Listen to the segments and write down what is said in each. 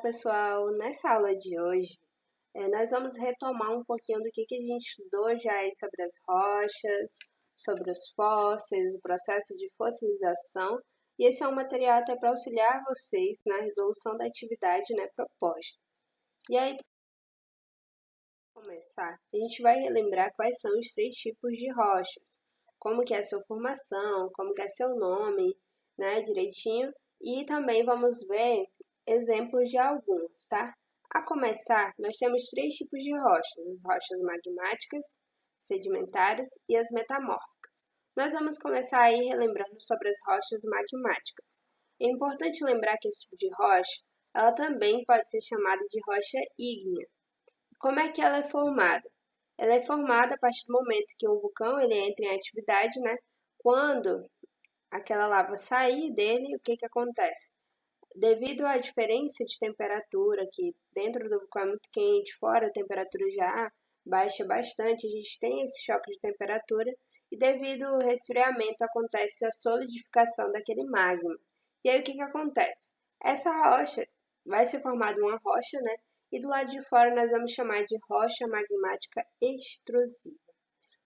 pessoal! Nessa aula de hoje, nós vamos retomar um pouquinho do que a gente estudou já aí sobre as rochas, sobre os fósseis, o processo de fossilização, e esse é um material até para auxiliar vocês na resolução da atividade, proposta. E aí, para começar, a gente vai relembrar quais são os 3 tipos de rochas, como que é a sua formação, como que é seu nome, direitinho, e também vamos ver exemplos de alguns, tá? A começar, nós temos 3 tipos de rochas: as rochas magmáticas, sedimentares e as metamórficas. Nós vamos começar aí relembrando sobre as rochas magmáticas. É importante lembrar que esse tipo de rocha, ela também pode ser chamada de rocha ígnea. Como é que ela é formada? Ela é formada a partir do momento que um vulcão ele entra em atividade, Quando aquela lava sair dele, o que acontece? Devido à diferença de temperatura, que dentro do vulcão é muito quente, fora a temperatura já baixa bastante, a gente tem esse choque de temperatura e devido ao resfriamento acontece a solidificação daquele magma. E aí o que acontece? Essa rocha vai ser formada uma rocha, E do lado de fora nós vamos chamar de rocha magmática extrusiva.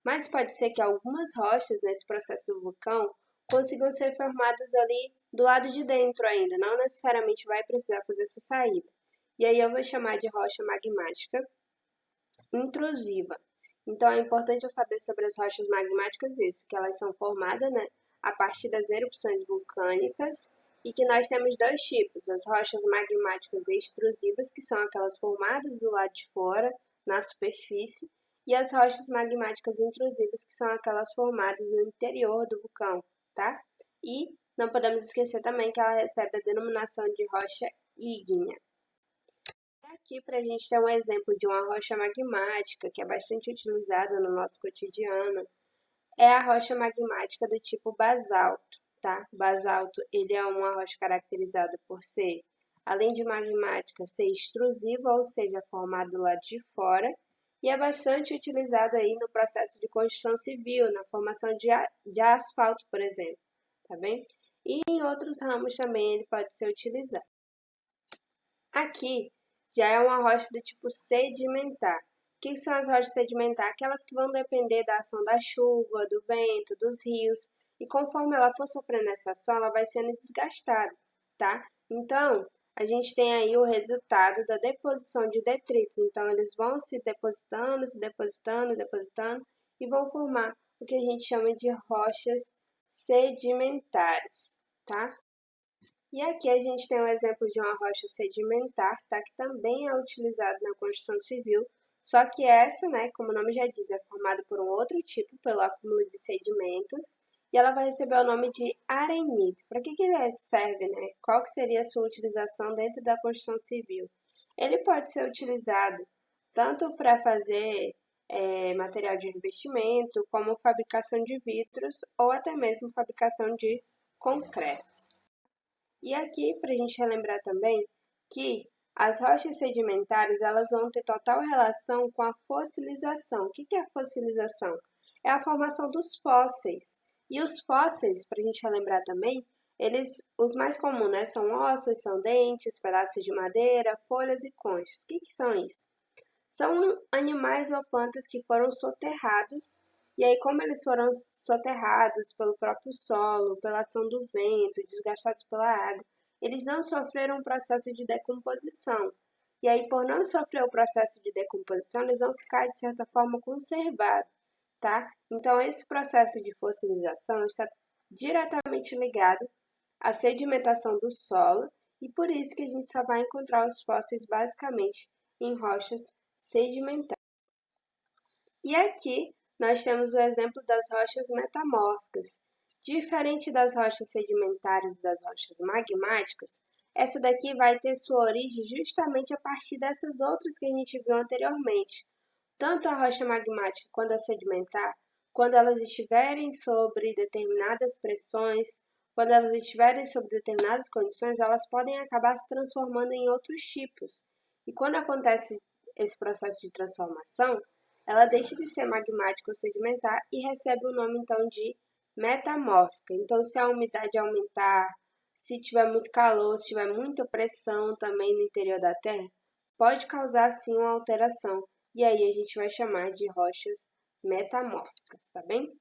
Mas pode ser que algumas rochas nesse processo do vulcão consigam ser formadas ali do lado de dentro ainda, não necessariamente vai precisar fazer essa saída. E aí eu vou chamar de rocha magmática intrusiva. Então é importante eu saber sobre as rochas magmáticas isso, que elas são formadas a partir das erupções vulcânicas e que nós temos 2 tipos: as rochas magmáticas extrusivas, que são aquelas formadas do lado de fora, na superfície, e as rochas magmáticas intrusivas, que são aquelas formadas no interior do vulcão, tá? E não podemos esquecer também que ela recebe a denominação de rocha ígnea. Aqui, para a gente ter um exemplo de uma rocha magmática, que é bastante utilizada no nosso cotidiano, é a rocha magmática do tipo basalto, tá? Basalto, ele é uma rocha caracterizada por ser, além de magmática, ser extrusiva, ou seja, formada do lado de fora, e é bastante utilizado aí no processo de construção civil, na formação de asfalto, por exemplo, tá bem? E em outros ramos também ele pode ser utilizado. Aqui já é uma rocha do tipo sedimentar. O que são as rochas sedimentares? Aquelas que vão depender da ação da chuva, do vento, dos rios, e conforme ela for sofrendo essa ação, ela vai sendo desgastada, tá? Então, a gente tem aí o resultado da deposição de detritos. Então, eles vão se depositando, e vão formar o que a gente chama de rochas sedimentares, tá? E aqui a gente tem um exemplo de uma rocha sedimentar, tá? Que também é utilizada na construção civil, só que essa, como o nome já diz, é formada por um outro tipo, pelo acúmulo de sedimentos, e ela vai receber o nome de arenito. Para que ele serve, Qual que seria a sua utilização dentro da construção civil? Ele pode ser utilizado tanto para fazer material de revestimento, como fabricação de vidros, ou até mesmo fabricação de concretos. E aqui, para a gente relembrar também que as rochas sedimentares elas vão ter total relação com a fossilização. O que é a fossilização? É a formação dos fósseis. E os fósseis, para a gente relembrar também, os mais comuns, são ossos, são dentes, pedaços de madeira, folhas e conchas. O que são isso? São animais ou plantas que foram soterrados, e aí como eles foram soterrados pelo próprio solo, pela ação do vento, desgastados pela água, eles não sofreram um processo de decomposição. E aí, por não sofrer o processo de decomposição, eles vão ficar, de certa forma, conservados, tá? Então, esse processo de fossilização está diretamente ligado à sedimentação do solo, e por isso que a gente só vai encontrar os fósseis, basicamente, em rochas sedimentares. E aqui nós temos o exemplo das rochas metamórficas. Diferente das rochas sedimentares e das rochas magmáticas, essa daqui vai ter sua origem justamente a partir dessas outras que a gente viu anteriormente. Tanto a rocha magmática quanto a sedimentar, quando elas estiverem sobre determinadas pressões, quando elas estiverem sob determinadas condições, elas podem acabar se transformando em outros tipos. E quando acontece esse processo de transformação, ela deixa de ser magmática ou sedimentar e recebe o nome então de metamórfica. Então, se a umidade aumentar, Se tiver muito calor, se tiver muita pressão também no interior da Terra, pode causar sim uma alteração. E aí a gente vai chamar de rochas metamórficas, tá bem?